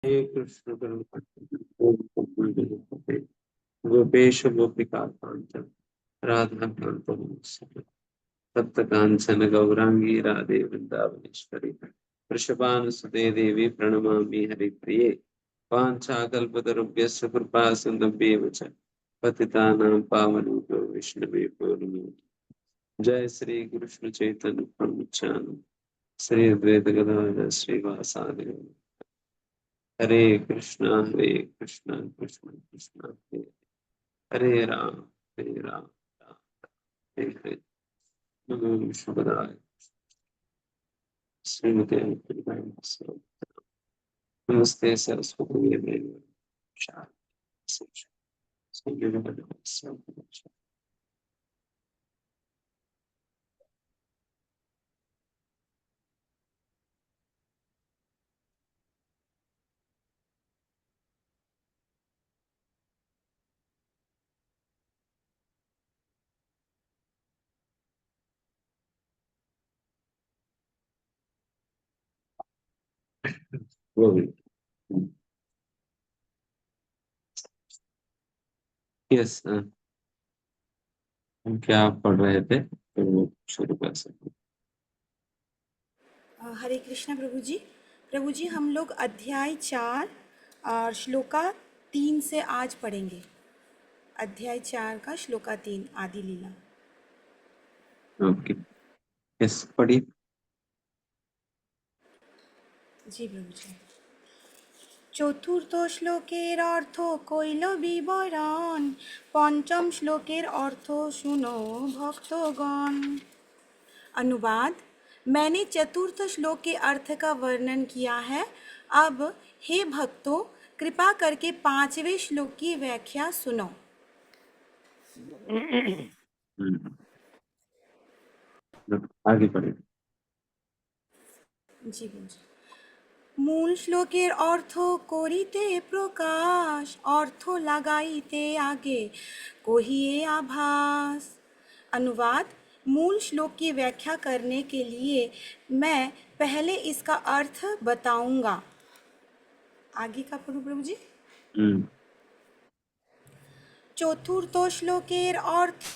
हे कृष्ण करुणा गोपेश गोपिका कांचन राधा कांत तप्त कांचन गौरांगी राधे वृंदावनेश्वरी वृषभानुसुते देवी प्रणमामि हरिप्रिये वाञ्छाकल्पतरुभ्यश्च कृपा सिन्धुभ्येव च पतितानां पावनेभ्यो वैष्णवेभ्यो नमो नमः। जय श्री कृष्ण चैतन्य प्रभु नित्यानंद श्री अद्वैत गदाधर श्रीवासादि गौर। हरे कृष्णा कृष्ण कृष्ण हरे हरे राम राम हरे हरे। नमो विष्णुपदाय श्रीमते अनुप्रियाय नमस्ते सरस्वती देवे वो भी। यस, हम क्या पढ़ रहे थे तो वो शुरू कर सकते। हरे कृष्णा प्रभु जी हम लोग अध्याय 4 और श्लोका 3 से आज पढ़ेंगे। अध्याय 4 का श्लोका 3 आदि लीला। ओके, यस पढ़िए। जी प्रभु जी। চতুর্থ শ্লোকের অর্থ কইল বিবরণ, পঞ্চম শ্লোকের অর্থ শুনো ভক্তগণ। अनुवाद। मैंने चतुर्थ श्लोक के अर्थ का वर्णन किया है। अब हे भक्तों, कृपा करके पांचवें श्लोक की व्याख्या सुनो। आगे पढ़िए। जी जी। মূল শ্লোকের অর্থ করিতে প্রকাশ, অর্থ লাগাইতে आगे कहिए आभास। अनुवाद। मूल श्लोक की व्याख्या करने के लिए मैं पहले इसका अर्थ बताऊंगा। आगे का पढ़ूं प्रभु जी। চতুর্থ শ্লোকের অর্থ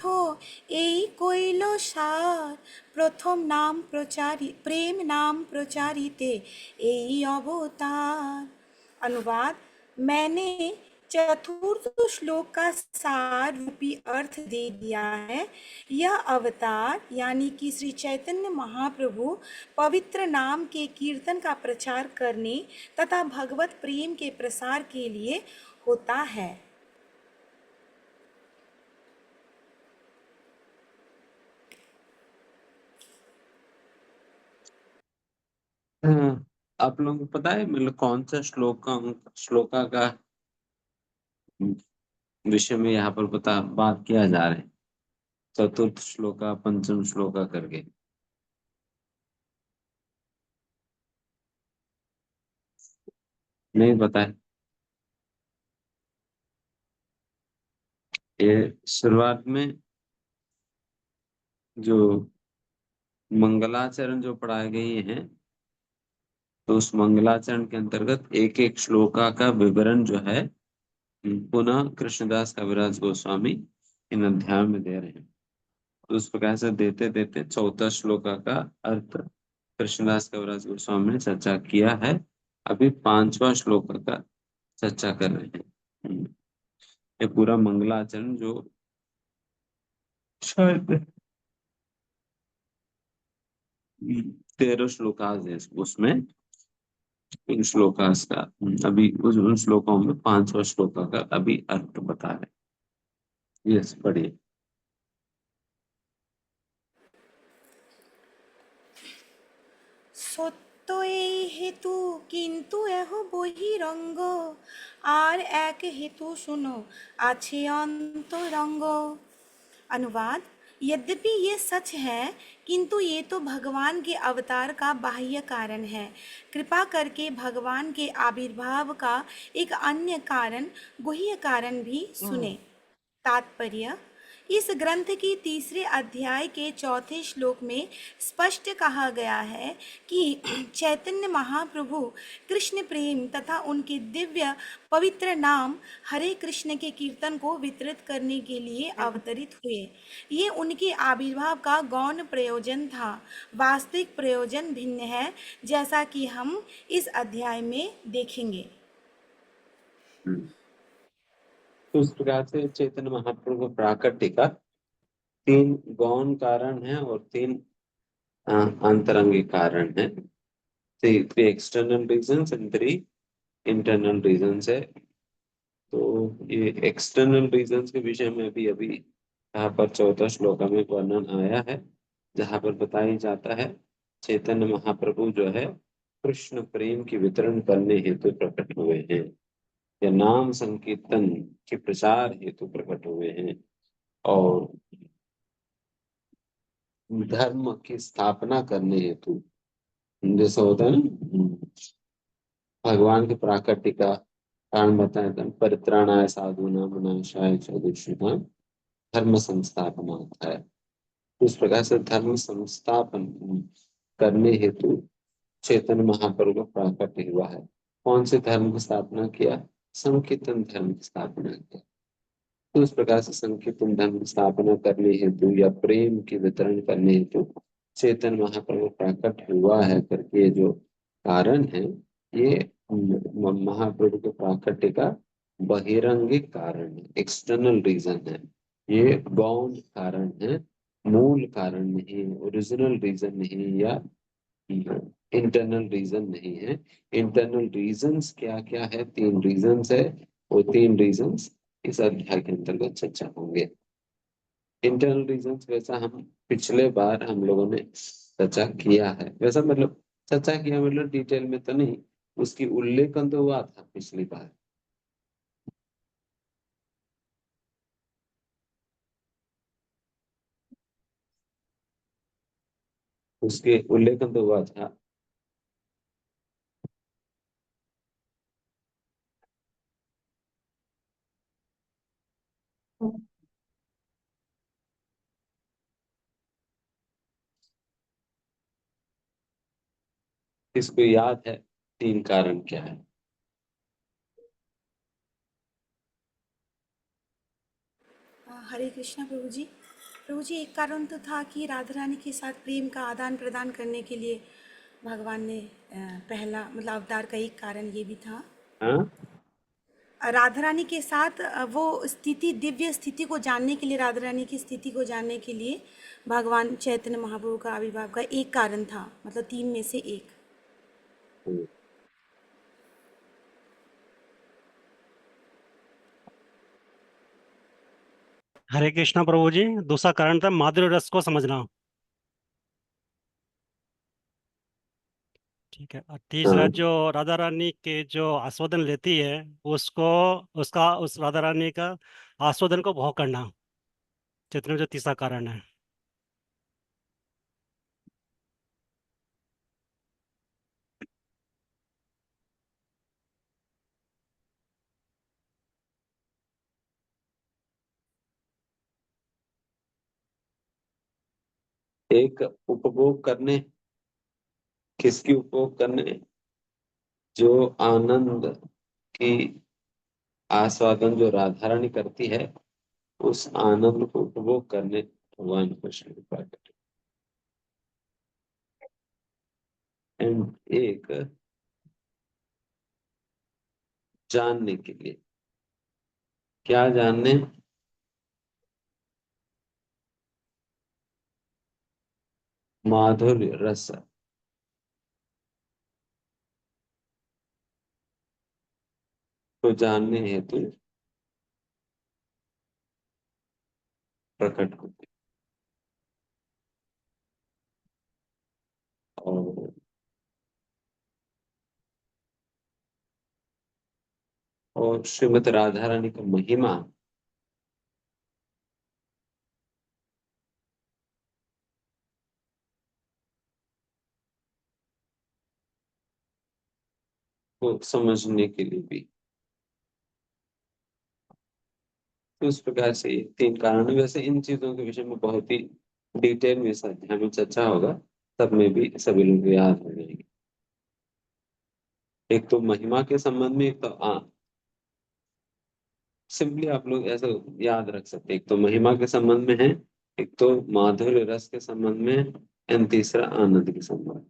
এই কইল সার, প্রথম নাম প্রচারি प्रेम नाम प्रचारिते এই अवतार। अनुवाद। मैंने चतुर्थ श्लोक का सार रूपी अर्थ दे दिया है। यह अवतार यानी कि श्री चैतन्य महाप्रभु पवित्र नाम के कीर्तन का प्रचार करने तथा भगवत प्रेम के प्रसार के लिए होता है। हाँ, आप लोगों को पता है मतलब कौन सा श्लोका का विषय में यहाँ पर बात किया जा रहा है? चतुर्थ श्लोका पंचम श्लोका करके नहीं पता है? ये शुरुआत में जो मंगलाचरण जो पढ़ाए गए हैं, तो उस मंगलाचरण के अंतर्गत एक एक श्लोका का विवरण जो है पुनः कृष्णदास कविराज गोस्वामी इन अध्याय में दे रहे हैं। तो उस प्रकार से देते देते चौथा श्लोका का अर्थ कृष्णदास कविराज गोस्वामी ने चर्चा किया है। अभी पांचवा श्लोक का चर्चा कर रहे हैं। ये पूरा मंगलाचरण जो शायद 13 श्लोकाज है, उसमें इन श्लोकास का अभी उन श्लोकों में पांचवा श्लोका का अभी अर्थ बता रहे। यस पढ़िए। সত্য এই হেতু কিন্তু এহ বহিরঙ্গ, আর এক हेतु सुनो আছে अंतरंग। अनुवाद। यद्यपि ये सच है, किंतु ये तो भगवान के अवतार का बाह्य कारण है। कृपा करके भगवान के आविर्भाव का एक अन्य कारण, गुह्य कारण भी सुने। तात्पर्य। इस ग्रंथ की तीसरे अध्याय के चौथे श्लोक में स्पष्ट कहा गया है कि चैतन्य महाप्रभु कृष्ण प्रेम तथा उनके दिव्य पवित्र नाम हरे कृष्ण के कीर्तन को वितरित करने के लिए अवतरित हुए। ये उनके आविर्भाव का गौण प्रयोजन था। वास्तविक प्रयोजन भिन्न है, जैसा कि हम इस अध्याय में देखेंगे। तो इस प्रकार से चैतन्य महाप्रभु का प्राकट्य का तीन गौण कारण है और तीन आंतरंगिक कारण है। Three external reasons and three internal reasons है। तो ये एक्सटर्नल रीजंस के विषय में भी अभी यहाँ पर चौथा श्लोक में वर्णन आया है, जहाँ पर बताया जाता है चैतन्य महाप्रभु जो है कृष्ण प्रेम की वितरण करने हेतु प्रकट हुए हैं, या नाम संकीर्तन के प्रचार हेतु प्रकट हुए हैं, और धर्म की स्थापना करने हेतु। जैसा होता है ना, भगवान के प्राकट्य का कारण बताया था, परित्राणाय साधूनां विनाशाय च दुष्कृतां धर्म संस्थापना होता है। उस प्रकार से धर्म संस्थापन करने हेतु चैतन्य महाप्रभु का प्राकट्य हुआ है। कौन से धर्म की स्थापना किया? संकीर्तन धर्म की स्थापना किया। तो इस प्रकार से संकीर्तन धर्म की स्थापना करने हेतु या प्रेम की वितरण करने हेतु चैतन्य महाप्रभु प्राकट हुआ है करके जो कारण है, ये महाप्रभु के प्राकट्य का बहिरंगिक कारण है, एक्सटर्नल रीजन है। ये गौण कारण है, मूल कारण नहीं, ओरिजिनल रीजन नहीं, या इंटरनल रीजन नहीं है। इंटरनल रीजंस क्या क्या है? तीन रीजंस है। वो तीन रीजंस इस अध्याय के अंतर्गत चर्चा होंगे। इंटरनल रीजंस वैसा हम पिछले बार हम लोगों ने चर्चा किया है, वैसा मतलब चर्चा किया मतलब डिटेल में तो नहीं, उसकी उल्लेखन तो हुआ था पिछली बार। उसके उल्लेखन तो हुआ था। इसको याद है तीन कारण क्या है? हरे कृष्णा प्रभु जी। प्रभु जी, एक कारण तो था कि राधा रानी के साथ प्रेम का आदान प्रदान करने के लिए भगवान ने पहला मतलब अवतार का एक कारण ये भी था। हाँ, राधा रानी के साथ वो स्थिति, दिव्य स्थिति को जानने के लिए, राधा रानी की स्थिति को जानने के लिए भगवान चैतन्य महाप्रभु का आविर्भाव का एक कारण था, मतलब तीन में से एक। हरे कृष्णा प्रभु जी। दूसरा कारण था माधुर्य रस को समझना। ठीक है। और तीसरा, हाँ, जो राधा रानी के जो आस्वादन लेती है, उसको उसका उस राधा रानी का आस्वादन को भोग करना, जितने जो तीसरा कारण है। एक उपभोग करने, किसकी उपभोग करने? जो आनंद की आस्वादन जो राधा रानी करती है, उस आनंद को उपभोग करने भगवान कृष्ण कृपा करते। एंड एक जानने के लिए, क्या जानने? माधुर्य रस को जानने हेतु प्रकट होते। और श्रीमती राधा रानी का महिमा को समझने के लिए भी तो इस प्रकार से ये 3 कारण है। वैसे इन चीजों के विषय में बहुत ही डिटेल में इस अध्याय में चर्चा होगा, तब में भी सभी लोग याद हो जाएंगे। एक तो महिमा के संबंध में, एक तो सिंपली आप लोग ऐसा याद रख सकते हैं, एक तो महिमा के संबंध में है, एक तो माधुर्य रस के संबंध में, एंड तीसरा आनंद के संबंध।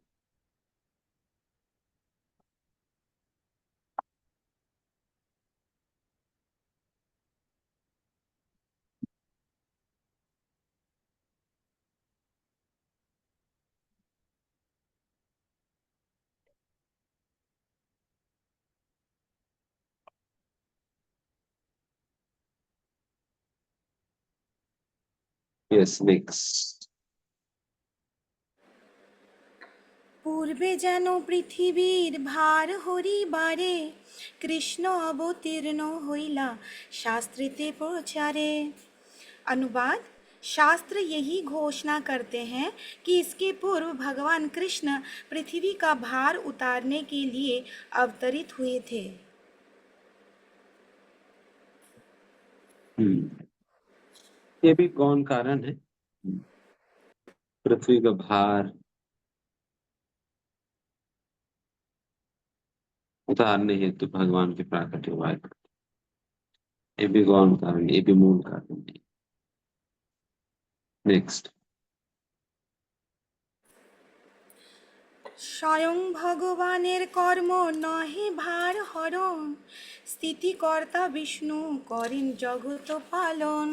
Yes, next. পূর্বে যেন পৃথিবীর ভার হরিবারে কৃষ্ণ অবতীর্ণ হইলা शास्त्रेते प्रचारे। अनुवाद: शास्त्र यही घोषणा करते हैं कि इसके पूर्व भगवान कृष्ण पृथ्वी का भार उतारने के लिए अवतरित हुए थे। ये भी कौन कारण है? पृथ्वी का भार उतारने हेतु भगवान के प्राकट्य हुआ है। ये भी गौण कारण, ये भी मूल कारण है। नेक्स्ट। স্বয়ং ভগবানের কর্ম নহে ভার হরণ স্থিতিকর্তা विष्णु करें जगत पालन।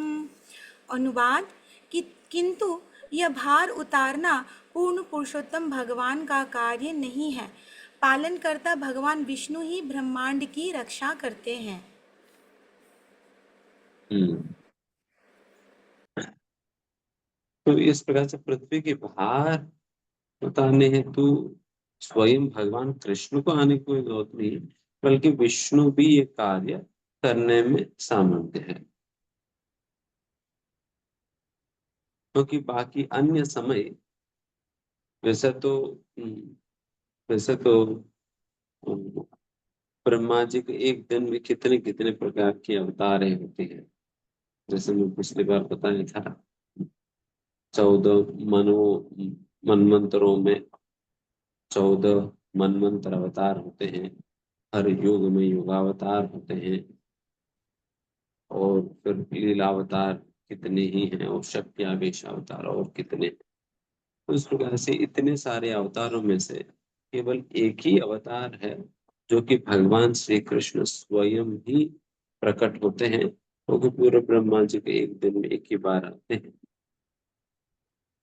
अनुवाद: किंतु यह भार उतारना पूर्ण पुरुषोत्तम भगवान का कार्य नहीं है, पालनकर्ता भगवान विष्णु ही ब्रह्मांड की रक्षा करते हैं। तो इस प्रकार से पृथ्वी के भार उतारने हेतु स्वयं भगवान कृष्ण को आने की कोई जरूरत नहीं, बल्कि विष्णु भी ये कार्य करने में सामर्थ्य है। क्योंकि बाकी अन्य समय वैसे तो ब्रह्मा जी के एक दिन में कितने कितने प्रकार की अवतारें होती हैं। जैसे मैं पिछली बार बताया था, 14 मनमंत्रों में 14 मनमंत्र अवतार होते हैं, हर युग में युगावतार होते हैं, और फिर लीलावतार कितने ही हैं, और शक्त्यावेश अवतार और कितने। तो इस प्रकार से इतने सारे अवतारों में से केवल एक ही अवतार है जो कि भगवान श्री कृष्ण स्वयं ही प्रकट होते हैं, क्योंकि पूरे ब्रह्मा जी के एक दिन में एक ही बार आते हैं।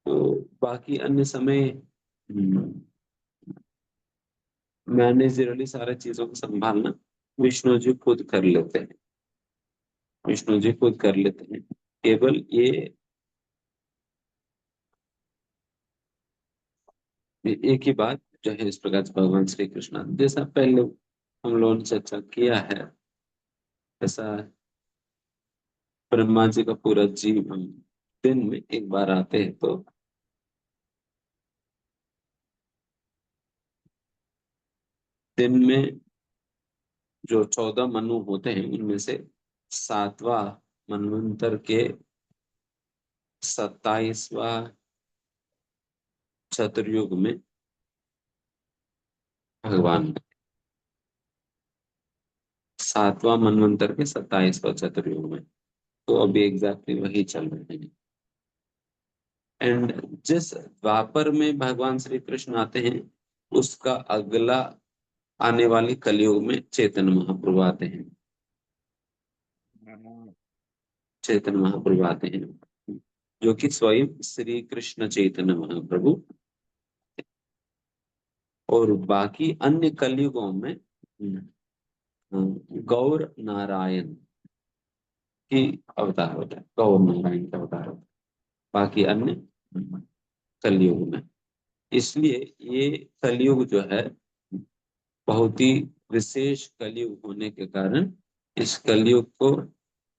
तो बाकी अन्य समय मैनेजरली सारे चीजों को संभालना विष्णु जी खुद कर लेते हैं, विष्णु जी खुद कर लेते हैं। केवल ये एक ही बात जो है, इस प्रकार से भगवान श्री कृष्ण जैसा पहले हम लोगों ने चर्चा किया है, ऐसा ब्रह्मा जी का पूरा जीवन दिन में एक बार आते हैं। तो दिन में जो 14 मनु होते हैं, उनमें से 7वां मनवंतर के 27वां चतुर्युग में भगवान, 7वां मनवंतर के 27वां चतुर्युग में, तो अभी एग्जैक्टली वही चल रहे हैं। एंड जिस द्वापर में भगवान श्री कृष्ण आते हैं, उसका अगला आने वाली कलयुग में चैतन्य महाप्रभु आते हैं, चैतन्य महाप्रभु आते हैं, जो कि स्वयं श्री कृष्ण चैतन्य महाप्रभु। और बाकी अन्य कलयुगों में गौर नारायण की अवतार होता है, गौर नारायण का अवतार होता है बाकी अन्य कलयुग में। इसलिए ये कलयुग जो है बहुत ही विशेष कलयुग होने के कारण इस कलयुग को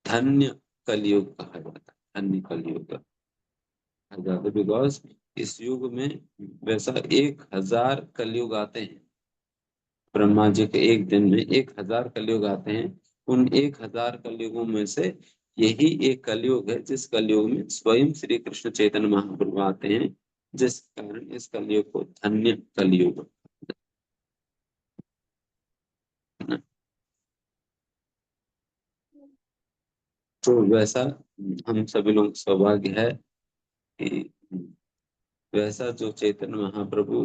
धन्य कलयुग कहा जाता है, धन्य कलयुग कहा जाता है, बिकॉज इस युग में वैसा 1000 कलयुग आते हैं। ब्रह्मा जी के एक दिन में 1000 कलयुग आते हैं। उन 1000 कलयुगों में से यही एक कलयुग है जिस कलयुग में स्वयं श्री कृष्ण चैतन्य महाप्रभु आते हैं, जिस कारण इस कलयुग को धन्य कलयुग है ना। तो वैसा हम सभी लोग सौभाग्य है कि वैसा जो चैतन्य महाप्रभु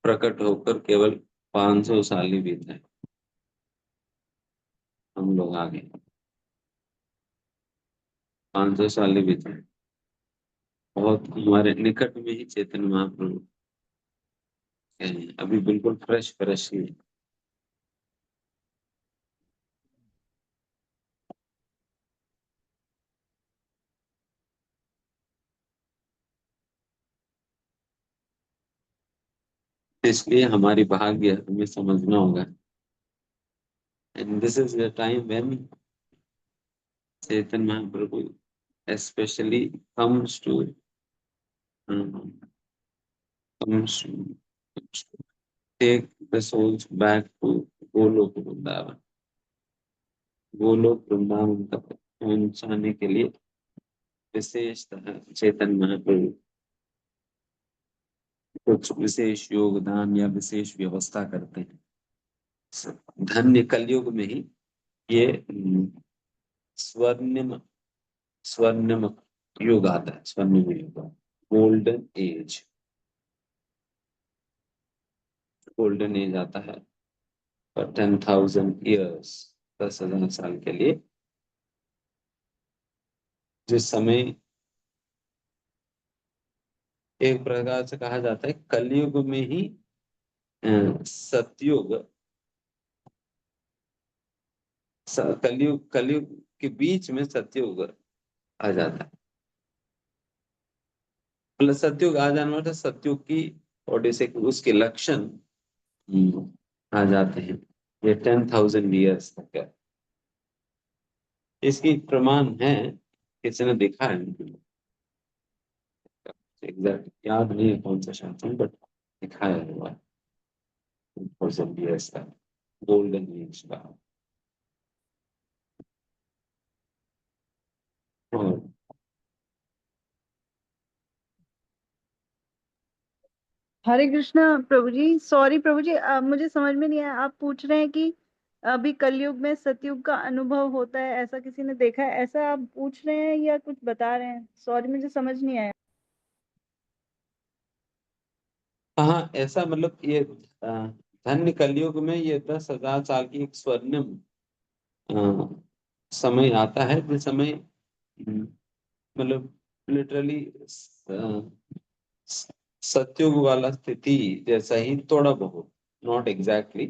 प्रकट होकर केवल 500 साल ही बीते, हम लोग आगे 500 साल ही बीते, बहुत हमारे निकट में ही चैतन्य महाप्रभु हैं, अभी बिल्कुल फ्रेश फ्रेश ही है। इसलिए हमारी भाग्य हमें समझना होगा, and this is the time when Chaitanya Mahaprabhu especially comes to um, comes to take the souls back to Golok Vrindavan. Golok Vrindavan तक पहुंचाने के लिए विशेषतः चैतन्य महाप्रभु कुछ विशेष योगदान या विशेष व्यवस्था करते हैं। धन्य कलयुग में ही ये स्वर्णिम स्वर्णिम युग आता है, स्वर्णिम युग, गोल्डन एज, गोल्डन एज आता है for 10,000 years, 10,000 साल के लिए, जिस समय एक प्रकार से कहा जाता है कलयुग में ही सतयुग, कलयुग कलयुग के बीच में सतयुग आ जाता है। मतलब सतयुग आ जाने वाला सतयुग की और से उसके लक्षण आ जाते हैं। ये 10,000 ईयर्स तक है। इसकी प्रमाण है, किसी ने देखा है, एग्जैक्ट याद नहीं है कौन सा शास्त्र, बट दिखाया हुआ है 10,000 ईयर्स का गोल्डन एज का। और हरे कृष्णा प्रभु जी, सॉरी प्रभु जी, मुझे समझ में नहीं आया। आप पूछ रहे हैं कि अभी कलयुग में सतयुग का अनुभव होता है, ऐसा किसी ने देखा है, ऐसा आप पूछ रहे हैं या कुछ बता रहे हैं? सॉरी, मुझे समझ नहीं आया। हाँ, ऐसा मतलब ये धन्य कलयुग में ये 10,000 साल की एक स्वर्णिम समय आता है, जिस समय मतलब लिटरली सतयुग वाला स्थिति जैसा ही थोड़ा बहुत, नॉट एग्जैक्टली,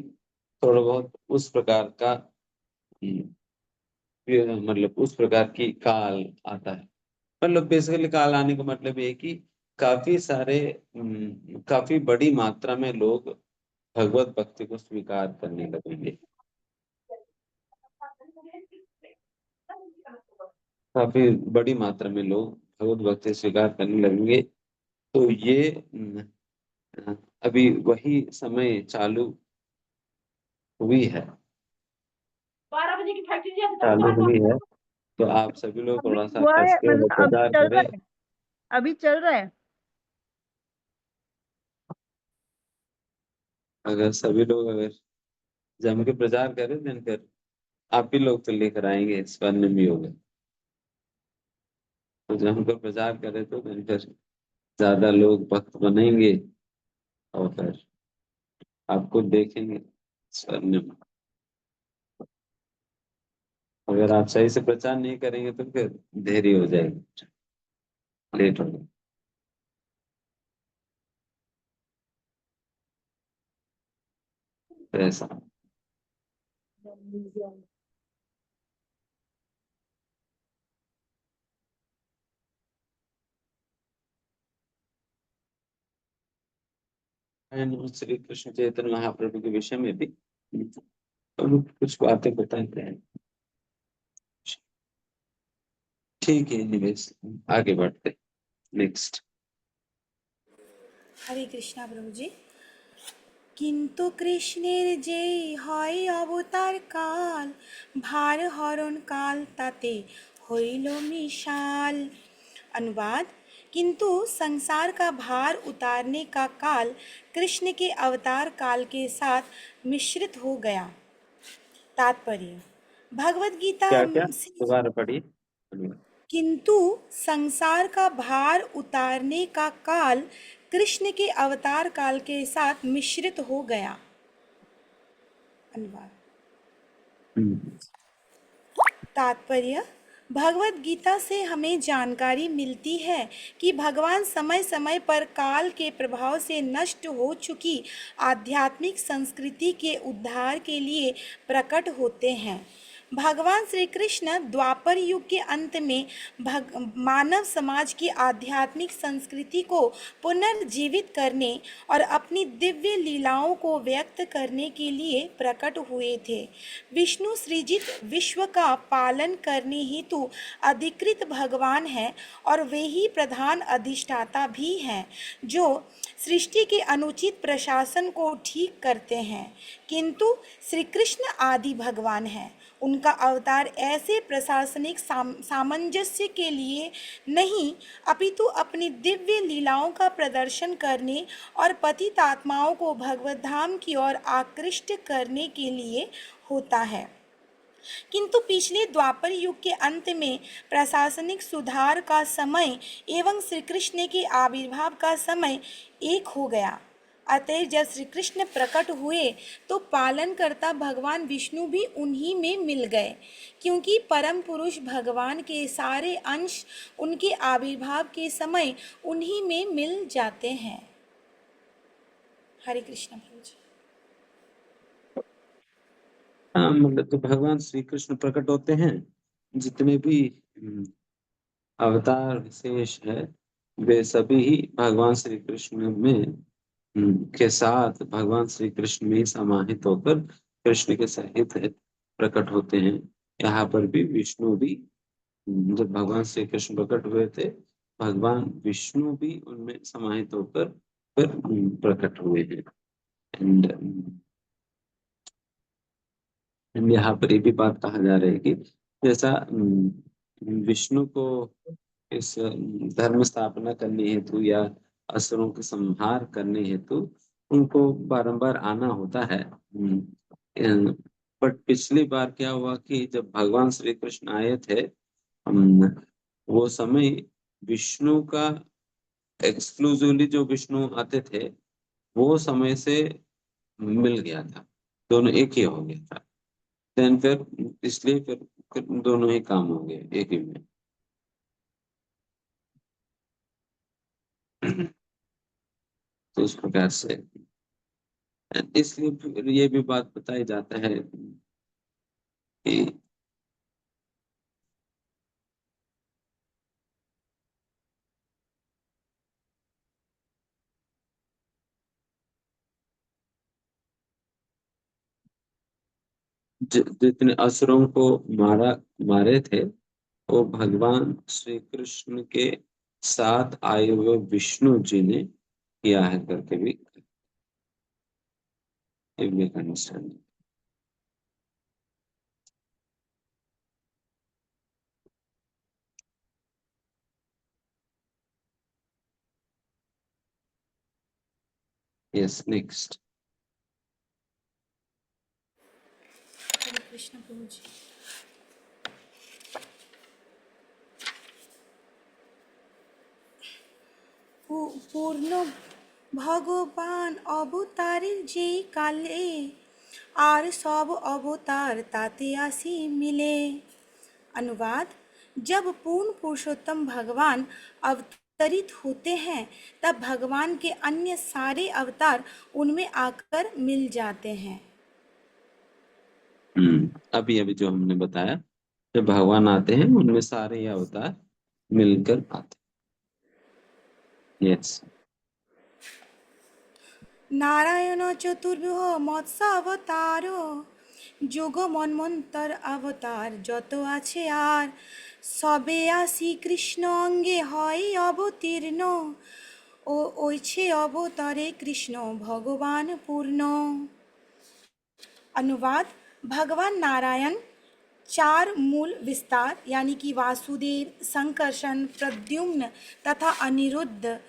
थोड़ा बहुत उस प्रकार का मतलब उस प्रकार की काल आता है। मतलब बेसिकली काल आने का मतलब ये है कि काफी सारे काफी बड़ी मात्रा में लोग भगवत भक्ति को स्वीकार करने लगेंगे, काफी बड़ी मात्रा में लोग भगवत भक्ति स्वीकार करने लगेंगे। तो ये अभी वही समय चालू हुई है, 12 बजे की फैक्ट्री चालू हुई है। तो आप सभी लोग अभी थोड़ा सा हुआ कस है, के मतलब अभी प्रचार चल रहा करें। है? अभी चल रहा है? अगर सभी लोग अगर जम के प्रचार करें, then फिर आप ही लोग तो लेकर आएंगे स्वर्ण भी होगा। तो जम कर प्रचार करें तो then फिर ज्यादा लोग भक्त बनेंगे और फिर आपको देखेंगे स्वर्ण। अगर आप सही से प्रचार नहीं करेंगे तो फिर देरी हो जाएगी, लेट होगा। तो ऐसा श्री कृष्ण चैतन्य महाप्रभु के विषय में भी हम कुछ बातें बताते हैं। ठीक है, निवेश आगे बढ़ते नेक्स्ट। হরে কৃষ্ণা প্রভুজি। কিন্তু কৃষ্ণের যেই হয় অবতার কাল, ভার হরণ কাল তাতে হইল मिशाल। अनुवाद: किंतु संसार का भार उतारने का काल कृष्ण के अवतार काल के साथ मिश्रित हो गया। तात्पर्य: भगवत गीता क्या क्या से दोबारा पढ़िए। धन्यवाद। किंतु संसार का भार उतारने का काल कृष्ण के अवतार काल के साथ मिश्रित हो गया। अनुवाद: तात्पर्य: भगवत गीता से हमें जानकारी मिलती है कि भगवान समय समय पर काल के प्रभाव से नष्ट हो चुकी आध्यात्मिक संस्कृति के उद्धार के लिए प्रकट होते हैं। भगवान श्री कृष्ण द्वापर युग के अंत में मानव समाज की आध्यात्मिक संस्कृति को पुनर्जीवित करने और अपनी दिव्य लीलाओं को व्यक्त करने के लिए प्रकट हुए थे। विष्णु सृजित विश्व का पालन करने हेतु अधिकृत भगवान हैं और वे ही प्रधान अधिष्ठाता भी हैं जो सृष्टि के अनुचित प्रशासन को ठीक करते हैं। किंतु श्री कृष्ण आदि भगवान हैं। उनका अवतार ऐसे प्रशासनिक सामंजस्य के लिए नहीं अपितु अपनी दिव्य लीलाओं का प्रदर्शन करने और पतित आत्माओं को भगवत धाम की ओर आकृष्ट करने के लिए होता है। किंतु पिछले द्वापर युग के अंत में प्रशासनिक सुधार का समय एवं श्री कृष्ण के आविर्भाव का समय एक हो गया। अतः जब श्री कृष्ण प्रकट हुए तो पालनकर्ता भगवान विष्णु भी उन्हीं में मिल गए, क्योंकि परम पुरुष भगवान के सारे अंश उनके आविर्भाव के समय उन्हीं में मिल जाते हैं। हरे कृष्ण प्रभु जी। हाँ, मतलब तो भगवान श्री कृष्ण प्रकट होते हैं, जितने भी अवतार विशेष है वे सभी ही भगवान श्री कृष्ण में के साथ भगवान श्री कृष्ण में समाहित होकर कृष्ण के सहित प्रकट होते हैं। यहाँ पर भी विष्णु भी जब भगवान श्री कृष्ण प्रकट हुए थे, भगवान विष्णु भी उनमें समाहित होकर फिर प्रकट हुए हैं। एंड यहाँ पर ये भी बात कहा जा रहा है कि जैसा विष्णु को इस धर्म स्थापना करने हेतु या असुरों के संहार करने हेतु उनको बारंबार आना होता है। बट पिछली बार क्या हुआ कि जब भगवान श्री कृष्ण आए थे, वो समय विष्णु का एक्सक्लूसिवली जो विष्णु आते थे वो समय से मिल गया था, दोनों एक ही हो गया था। देन फिर इसलिए फिर दोनों ही काम हो गए एक ही में। तो उस प्रकार से इसलिए फिर ये भी बात बताई जाता है कि जितने असुरों को मारे थे वो भगवान श्री कृष्ण के साथ आए हुए विष्णु जी ने किया है करके भी understand. Yes, next. Hare Krishna प्रभु जी। পূর্ণ ভগবান অবতারের যেই কালে আর সব अवतार ताते आसी मिले। अनुवाद: जब पूर्ण पुरुषोत्तम भगवान अवतरित होते हैं तब भगवान के अन्य सारे अवतार उनमें आकर मिल जाते हैं। अभी अभी जो हमने बताया, जब भगवान आते हैं उनमें सारे अवतार मिलकर आते हैं। यस। नारायण चतुर्भुज मत्स्य अवतार যোগ মন্বন্তর অবতার যত আছে আর সবে আসি কৃষ্ণ অঙ্গে হয় অবতীর্ণ ও ওইছে অবতারে কৃষ্ণ भगवान पूर्ण। अनुवाद: भगवान नारायण चार मूल विस्तार यानी कि वासुदेव, संकर्षण, प्रद्युम्न तथा अनिरुद्ध,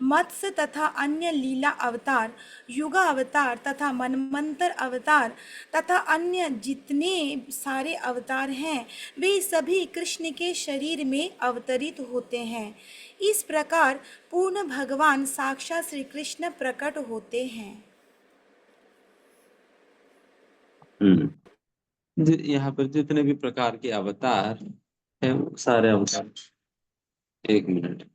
मत्स्य तथा अन्य लीला अवतार, युगा अवतार तथा मनमंतर अवतार तथा अन्य जितने सारे अवतार हैं वे सभी कृष्ण के शरीर में अवतरित होते हैं। इस प्रकार पूर्ण भगवान साक्षात श्री कृष्ण प्रकट होते हैं। यहाँ पर जितने भी प्रकार के अवतार हैं वो सारे अवतार, एक मिनट,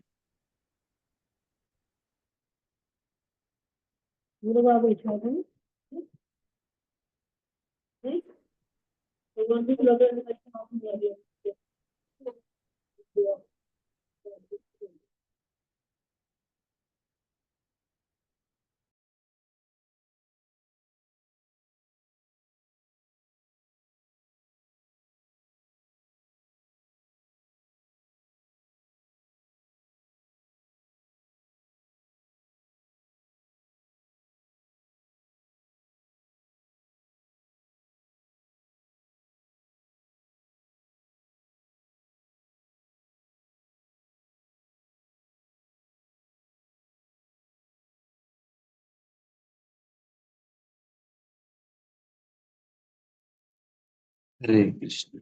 हरे कृष्ण।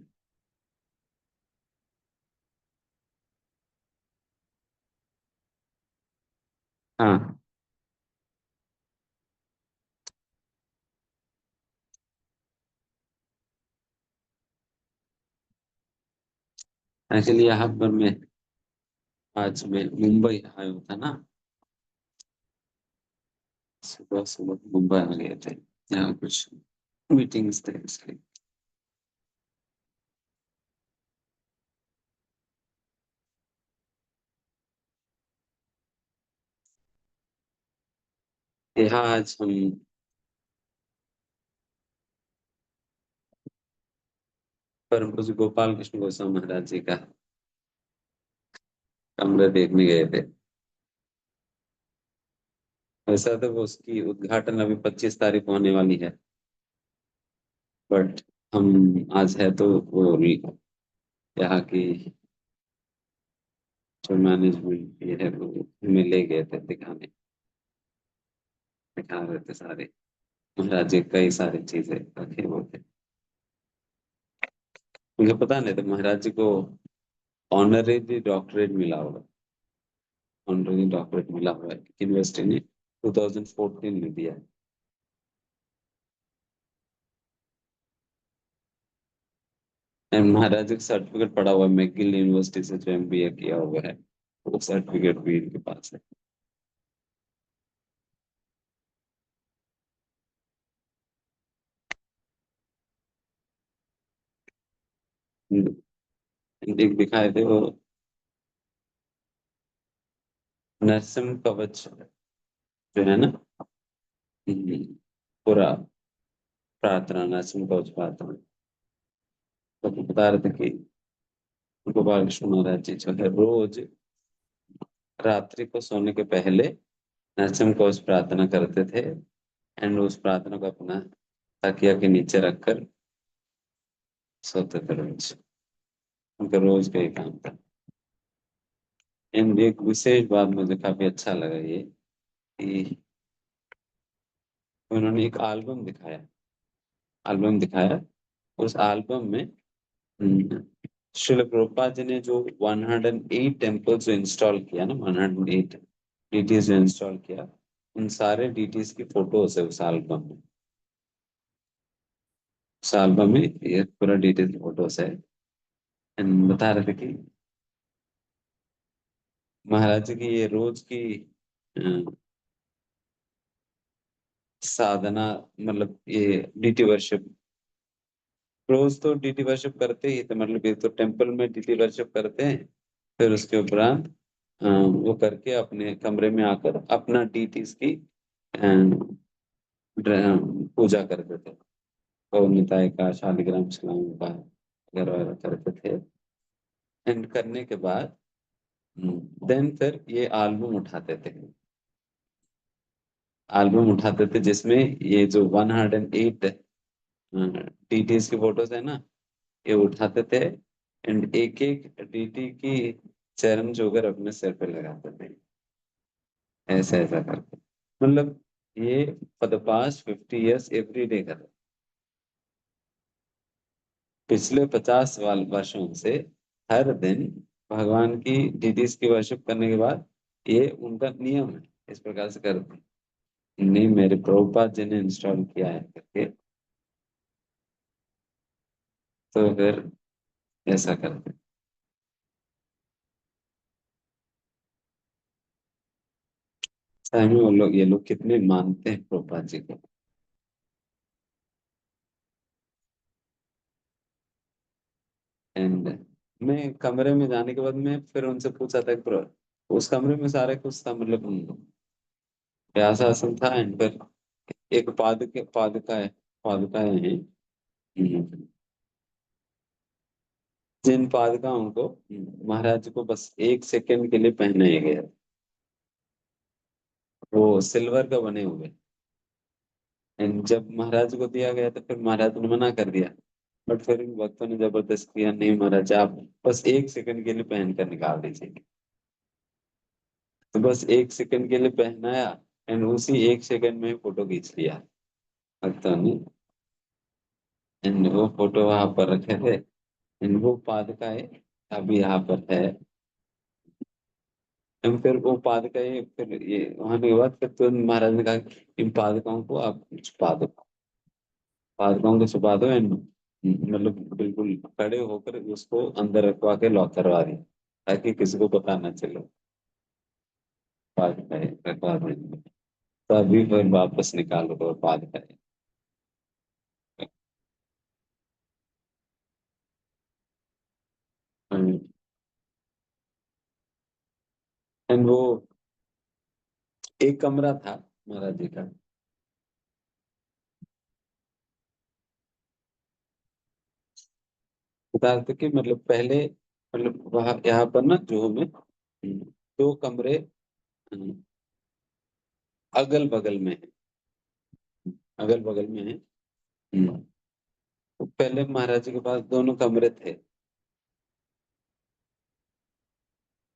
हाँ, एक्चुअली यहाँ पर मैं आज मैं मुंबई आया हुआ था ना, सुबह सुबह मुंबई आ गए थे, यहाँ कुछ मीटिंग्स थे इसलिए। यहाँ आज हम परम पूज्य गोपाल कृष्ण गोस्वामी महाराज जी का कमरा देखने गए थे। वैसा तो वो उसकी उद्घाटन अभी 25 तारीख को होने वाली है, बट हम आज है तो वो यहाँ की जो मैनेजमेंट ये है वो हमें ले गए थे दिखाने, दिखा रहे थे सारे महाराज जी कई सारी चीजें रखे हुए थे। मुझे पता नहीं था महाराज जी को ऑनरेरी डॉक्टरेट मिला होगा, ऑनरेरी डॉक्टरेट मिला हुआ है, यूनिवर्सिटी ने 2014 में दिया है। एंड महाराज जी का सर्टिफिकेट पड़ा हुआ है मैगिल यूनिवर्सिटी से जो एमबीए किया हुआ है, वो सर्टिफिकेट भी इनके पास है। एक दिखाए थे वो नरसिंह कवच जो है ना, पूरा प्रार्थना, नरसिंह कवच प्रार्थना, तो वो बता रहे थे कि गोपाल कृष्ण महाराज जी जो है रोज रात्रि को सोने के पहले नरसिंह कवच प्रार्थना करते थे, एंड उस प्रार्थना को अपना तकिया के नीचे रखकर सोते थे रोज। उनका रोज का ही काम था। एंड एक विशेष बात मुझे काफी अच्छा लगा ये कि उन्होंने एक एल्बम दिखाया। उस एल्बम में श्रील प्रभुपाद जी ने जो 108 टेम्पल जो इंस्टॉल किया ना, 108 डीटीज जो इंस्टॉल किया, उन सारे डीटीज की फोटोज है उस एल्बम में। उस एल्बम में ये पूरा डीटेल की फोटोज है। एंड बता रहे थे कि महाराज जी की ये रोज की अ, साधना, मतलब ये डीटी वर्शिप, रोज तो डीटी वर्शिप करते ही तो, मतलब ये तो टेम्पल में डीटी वर्शिप करते हैं, फिर उसके उपरांत वो करके अपने कमरे में आकर अपना डीटीज की पूजा करते थे। और निताय का, शालिग्राम शिलाओं का वगैरह वगैरह करते थे। एंड करने के बाद देन फिर ये एल्बम उठाते थे, एल्बम उठाते थे जिसमें ये जो 108 डीटीज की फोटोज है ना, ये उठाते थे एंड एक एक डीटी की चरण छूकर अपने सिर पे लगाते थे, ऐसा ऐसा करके। मतलब ये for the past 50 years every day कर रहे। पिछले 50 वर्षों से हर दिन भगवान की डीटीज की वर्शिप करने के बाद ये उनका नियम है, इस प्रकार से करते हैं। नहीं, मेरे प्रभुपाद जी ने इंस्टॉल किया है करके, तो फिर ऐसा करते हैं। सही में वो लोग, ये लोग कितने मानते हैं प्रभुपाद जी को। एंड मैं कमरे में जाने के बाद मैं फिर उनसे पूछा था कि उस कमरे में सारे कुछ था, मतलब व्यासासन था एंड फिर एक पादुकाएं हैं, हम्म, जिन पादुकाओं को महाराज को बस 1 सेकंड के लिए पहनाया गया, वो सिल्वर का बने हुए। एंड जब महाराज को दिया गया तो फिर महाराज ने मना कर दिया, बट फिर इन भक्तों ने जबरदस्त किया, नहीं महाराज आप बस 1 सेकंड के लिए पहन कर निकाल दीजिए। तो बस 1 सेकंड के लिए पहनाया एंड उसी 1 सेकंड में फोटो खींच लिया भक्तों ने। एंड वो फोटो वहां पर रखे थे एंड वो पादुकाएं अभी यहाँ पर है। एंड फिर वो पादुकाएं फिर ये होने के बाद फिर तुरंत महाराज ने कहा कि इन पादुकाओं को आप छुपा दो, पादुकाओं को छुपा दो एंड मतलब बिल्कुल खड़े होकर उसको अंदर रखवा के लॉक करवा दिया, ताकि किसी को पता ना चले। पादुकाएं रखवा देंगे, तो अभी फिर वापस निकालो तो पादुकाएं। एंड वो एक कमरा था महाराज जी का, बता रहे थे कि मतलब पहले, मतलब वहाँ यहाँ पर ना जो में 2 कमरे अगल बगल में है, अगल बगल में है। तो पहले महाराज जी के पास दोनों कमरे थे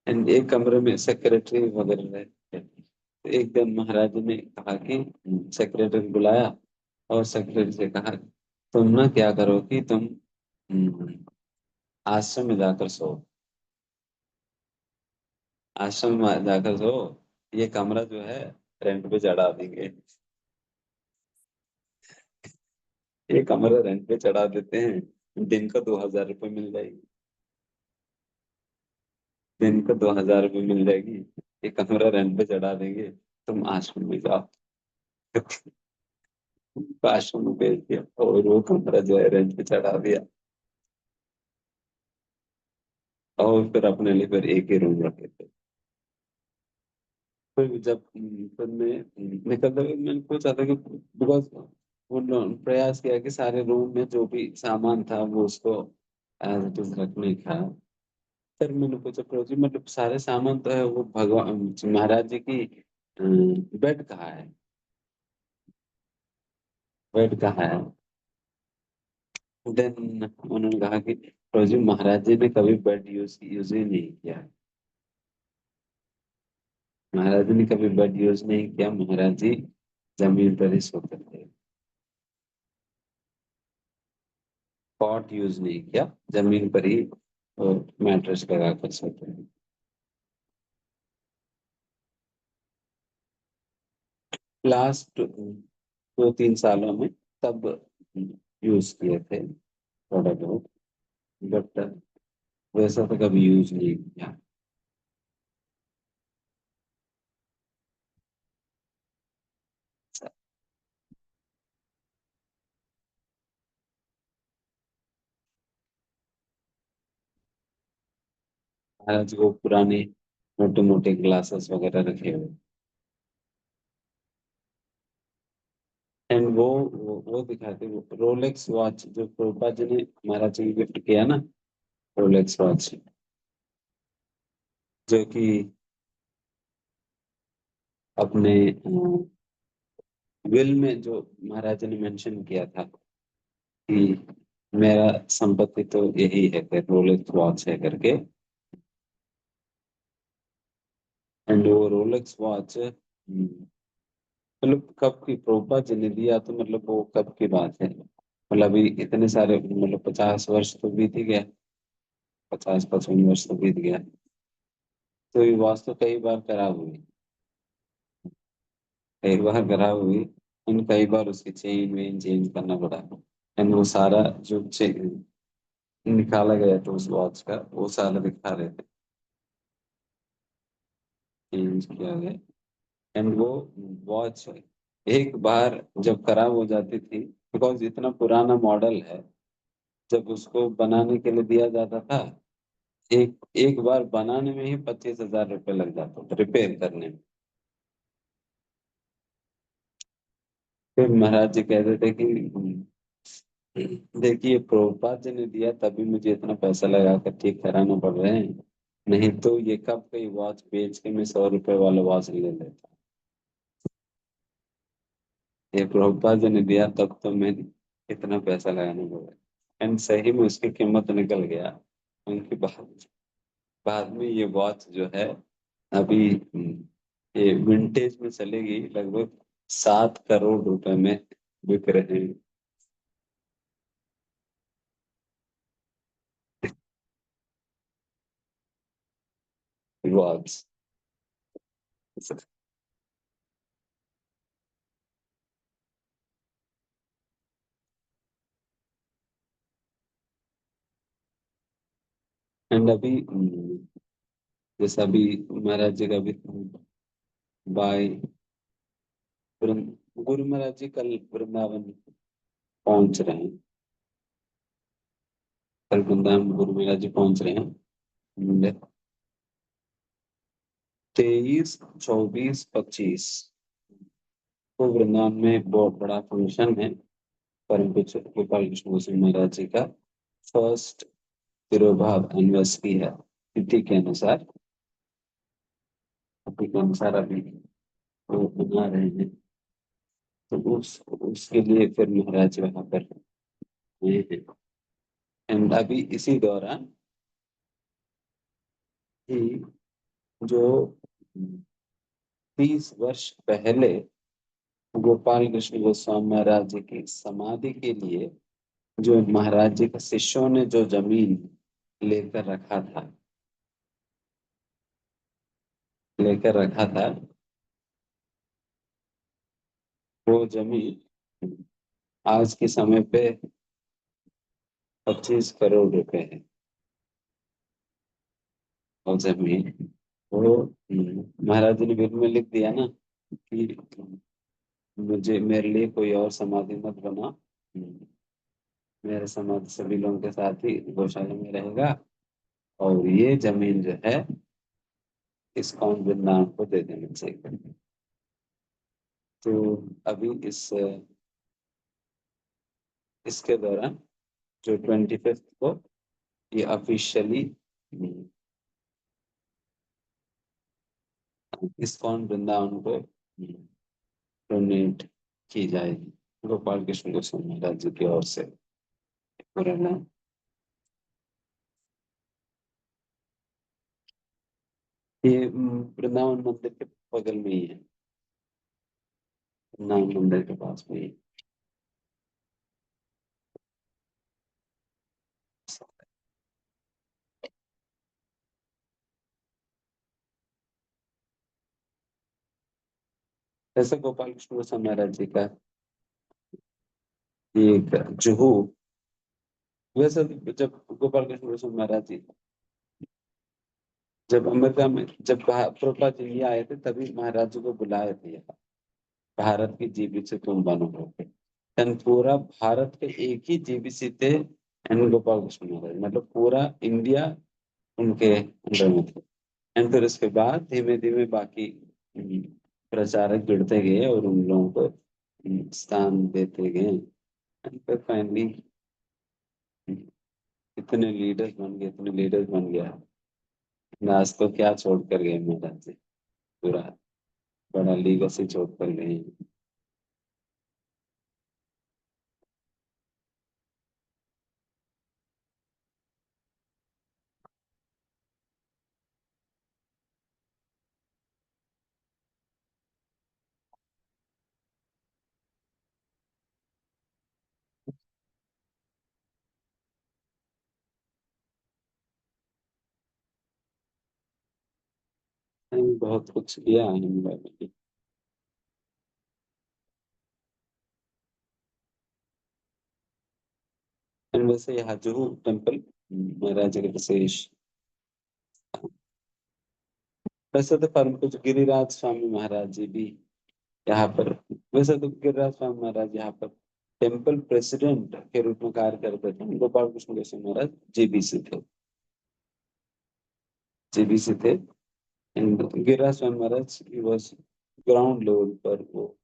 एंड एक कमरे में सेक्रेटरी वगैरह रहते थे। तो एक दिन महाराज जी ने कहा कि सेक्रेटरी बुलाया और सेक्रेटरी से कहा तुम ना क्या करो कि तुम हम्म, आश्रम में जाकर सो, आश्रम में जाकर सो, ये कमरा जो है रेंट पे चढ़ा देंगे। ये कमरा रेंट पे चढ़ा देते हैं, दिन का 2,000 रुपये मिल जाएगी, दिन का 2,000 रुपये मिल जाएगी, ये कमरा रेंट पे चढ़ा देंगे, तुम आश्रम में जाओ। तो आश्रम में भेज दिया और वो कमरा जो है रेंट पे चढ़ा दिया, और फिर अपने लिए फिर एक ही रूम रखे थे। फिर जब फिर मैं निकलते हुए मैंने पूछा था कि बिकॉज प्रयास किया कि सारे रूम में जो भी सामान था वो उसको एज इट इज रखने का। फिर मैंने पूछा प्रभु जी मतलब सारे सामान तो है, वो भगवान महाराज जी की बेड कहाँ है, बेड कहाँ है। देन उन्होंने कहा कि प्रभु जी महाराज जी ने कभी बेड यूज यूज ही नहीं किया, महाराज जी ने कभी बेड यूज नहीं किया, महाराज जी जमीन पर ही सोते थे, पॉट यूज नहीं किया, जमीन पर ही मैट्रेस लगा कर सोते थे। लास्ट 2-3 सालों में तब यूज किए थे थोड़ा बहुत, बट वैसा तो कभी यूज नहीं किया। महाराज को पुराने मोटे मोटे ग्लासेस वगैरह रखे हुए एंड वो दिखाते, वो रोलेक्स वॉच जो प्रोपा जी ने महाराज जी को गिफ्ट किया ना, रोलेक्स वॉच जो कि अपने विल में जो महाराज जी ने मेंशन किया था कि मेरा संपत्ति तो यही है कि रोलेक्स वॉच है करके। एंड वो रोलेक्स वॉच मतलब कब की प्रभुपाद जी ने दिया, तो मतलब वो कब की बात है, मतलब अभी इतने सारे मतलब 50 वर्ष तो बीत ही गया, 50-55 वर्ष तो बीत गया। तो ये वॉच तो कई बार खराब हुई, कई बार खराब हुई। एंड कई बार उसकी चेन वेन चेंज करना पड़ा। एंड वो सारा जो चेन निकाला गया था उस वॉच का, वो सारा दिखा रहे थे, चेंज किया गया। एंड वो वॉच एक बार जब खराब हो जाती थी, बिकॉज इतना पुराना मॉडल है, जब उसको बनाने के लिए दिया जाता था, एक एक बार बनाने में ही 25,000 रुपये लग जाता था रिपेयर करने में। फिर महाराज जी कहते थे कि देखिए प्रभुपाद जी ने दिया तभी मुझे इतना पैसा लगा कर ठीक कराना पड़ रहे हैं, नहीं तो ये कब कई वॉच बेच के मैं 100 रुपए वाला वॉच ले लेता। ये प्रभुपाद जी ने दिया तब तो मैं इतना पैसा लगाना पड़ा। एंड सही में उसकी कीमत निकल गया। उनके बाद बाद में ये वॉच जो है अभी ये विंटेज में चलेगी, लगभग 7 करोड़ रुपए में बिक रहे हैं वॉच। एंड अभी जैसा अभी महाराज जी का भी बाय गुरु महाराज जी कल वृंदावन पहुंच रहे हैं, कल वृंदावन गुरु महाराज जी पहुंच रहे हैं। 23, 24, 25 को वृंदावन में बहुत बड़ा फंक्शन है। परम पूज्य गोपाल कृष्ण गोस्वामी महाराज जी का फर्स्ट तिरुभाव एनिवर्सरी है, तिथि के अनुसार। तिथि के अनुसार अभी वो बना रहे हैं, तो उसके लिए फिर महाराज वहां पर आए हैं। एंड अभी इसी दौरान ही जो 30 वर्ष पहले गोपाल कृष्ण गोस्वामी महाराज जी की समाधि के लिए जो महाराज जी के शिष्यों ने जो जमीन लेकर रखा था, लेकर रखा था, वो जमीन आज के समय पे 25 करोड़ रुपए है। वो जमीन वो महाराज जी ने बिल में लिख दिया ना कि मुझे मेरे लिए कोई और समाधि मत बना, मेरे समाधि सभी लोगों के साथ ही गौशाला में रहेगा, और ये जमीन जो है इस्कॉन वृंदावन को दे देना चाहिए। तो अभी इसके दौरान जो 25 को ये ऑफिशियली इस्कॉन वृंदावन को डोनेट की जाएगी गोपाल कृष्ण गोस्वामी महाराज जी की ओर से। पुराना ये वृंदावन मंदिर के बगल में ही है, वृंदावन मंदिर के पास में ही। ऐसे गोपाल कृष्ण गोस्वामी महाराज जी का एक जुहू, वैसे जब गोपाल कृष्ण गोस्वामी महाराज जी जब अमेरिका में जब प्रभुपाद जी इंडिया आए थे, तभी महाराज जी को बुलाए थे यहाँ, भारत की जीबीसी तुम बनोगे। एंड पूरा भारत के एक ही जीबीसी थे एंड गोपाल कृष्ण महाराज, मतलब पूरा इंडिया उनके अंडर में थे। एंड फिर उसके बाद धीमे धीमे बाकी प्रचारक जुड़ते गए और उन लोगों को स्थान देते गए। एंड फिर फाइनली इतने लीडर्स बन गए, इतने लीडर्स बन गया, आज तो क्या छोड़ कर गए महाराज जी, पूरा बड़ा लीगसी छोड़ कर गए। बहुत कुछ किया है बाबा ने। एंड वैसे यहाँ जुहू टेम्पल महाराज के विशेष, वैसे तो परम कुछ गिरिराज स्वामी महाराज जी भी यहाँ पर, वैसे तो गिरिराज स्वामी महाराज यहाँ पर टेम्पल प्रेसिडेंट के रूप में कार्य करते थे। गोपाल कृष्ण गोस्वामी महाराज जेबीसी थे, जेबीसी थे। And Giriraj Swami Maharaj was ground level पर वो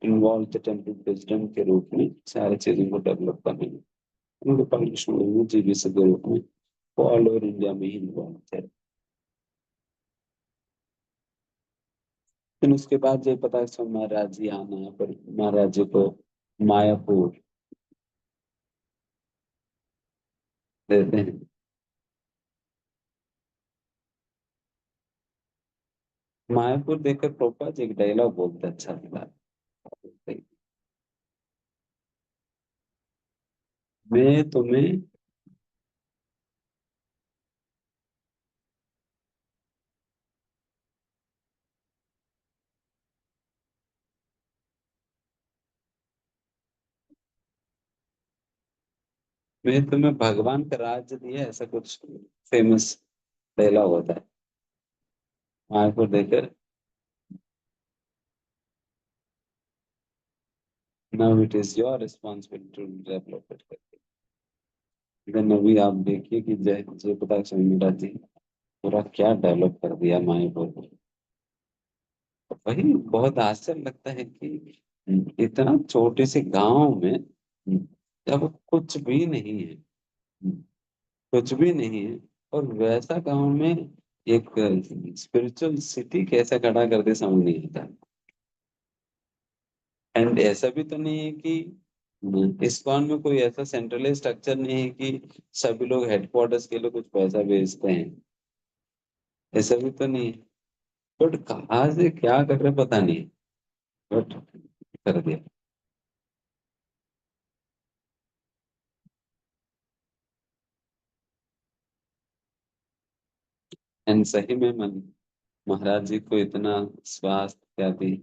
इन्वॉल्व थे टेम्पल प्रेसिडेंट के रूप में सारी चीजों को डेवलप करने में। गोपाल कृष्ण जेबीसी के रूप में वो ऑल ओवर इंडिया में ही इन्वॉल्व थे। फिर उसके बाद जयप्रकाश स्वामी महाराज जी आना है पर महाराज जी को मायापुर देते हैं। मायापुर देखकर प्रोपा जी एक डायलॉग बोलते अच्छा लगा, मैं तुम्हें, मैं तुम्हें भगवान का राज्य दिया, ऐसा कुछ फेमस डायलॉग होता है मायापुर देकर। Now it is your responsibility to develop it. इधर अभी आप देखिए कि जय जय प्रकाश मीरा जी पूरा क्या डेवलप कर दिया मायापुर को। वही बहुत आश्चर्य लगता है कि इतना छोटे से गांव में जब कुछ भी नहीं है, कुछ भी नहीं है, और वैसा गांव में एक स्पिरिचुअल सिटी कैसे खड़ा कर दे समझ नहीं आता। एंड ऐसा भी तो नहीं है कि इस्कॉन में कोई ऐसा सेंट्रलाइज स्ट्रक्चर नहीं है कि सभी लोग हेडक्वार्टर्स के लिए कुछ पैसा भेजते हैं, ऐसा भी तो नहीं है। बट कहाँ से क्या कर रहे पता नहीं, बट कर दिया। एंड सही में मन महाराज जी को इतना स्वास्थ्य आदि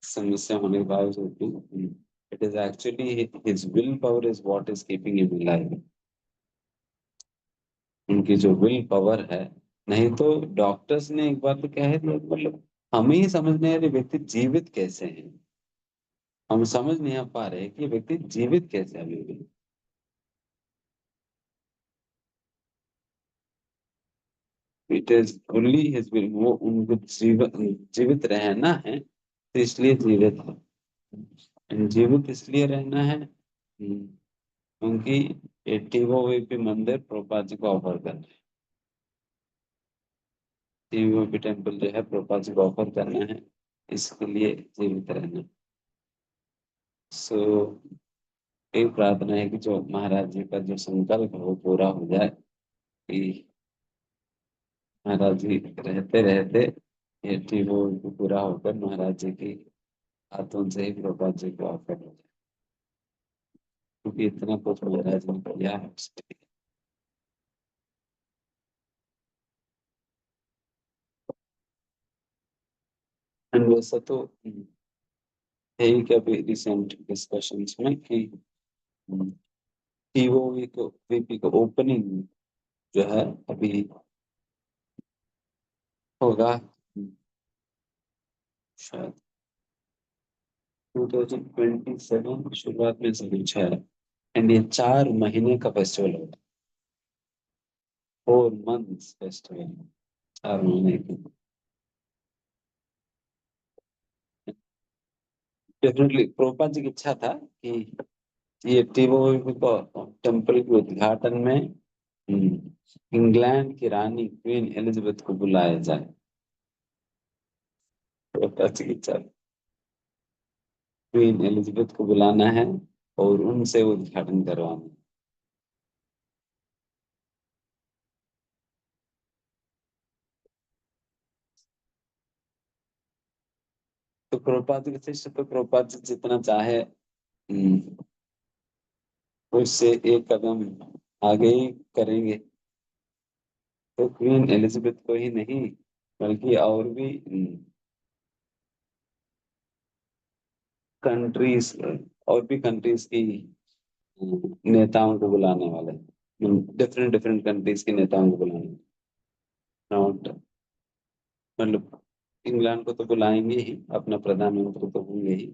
समस्या होने के बावजूद भी it is actually his will power is what is keeping him alive. उनकी जो विल पावर है, नहीं तो डॉक्टर्स ने एक बार तो कह दिया, मतलब हमें ही समझ नहीं आ रही व्यक्ति जीवित कैसे है। हम समझ नहीं आ पा रहे कि व्यक्ति जीवित कैसे है अभी भी। It is only his will, वो उनको जीवित रहना है तो इसलिए जीवित है। जीवित इसलिए रहना है क्योंकि 80 मंदिर प्रभुपाद जी को ऑफर करना है। टीवी टेम्पल जो है प्रभुपाद जी को ऑफर करना है, इसके लिए जीवित रहना। सो एक प्रार्थना है कि जो महाराज जी का जो संकल्प है वो पूरा हो जाए, कि महाराज जी रहते रहते ये टीवी पूरा होकर महाराज जी की हाथों से ही प्रभुपाद जी को ऑफर हो जाए, क्योंकि इतना कुछ महाराज ने किया है। एंड वैसा तो है ही कि अभी रिसेंट डिस्कशंस में कि टीओवी को वीपी को ओपनिंग जो है अभी होगा शायद 2027 शुरुआत में से कुछ है। एंड ये 4 महीने का फेस्टिवल होगा, 4 मंथ्स फेस्टिवल, 4 महीने की। डेफिनेटली प्रभुपाद जी की इच्छा था कि ये टीओवी को टेम्पल के उद्घाटन में इंग्लैंड की रानी क्वीन एलिजाबेथ को बुलाया जाए। प्रभुपाद जी की इच्छा, क्वीन एलिजाबेथ को बुलाना है और उनसे उद्घाटन करवाना है। तो प्रभुपाद जी के शिष्य तो प्रभुपाद जी जितना चाहे उससे एक कदम आगे ही करेंगे। तो क्वीन एलिजाबेथ को ही नहीं बल्कि और भी कंट्रीज और भी कंट्रीज की नेताओं को बुलाने वाले, डिफरेंट डिफरेंट कंट्रीज के नेताओं को बुलाने, नॉट मतलब इंग्लैंड को तो बुलाएंगे ही, अपना प्रधानमंत्री तो होंगे ही,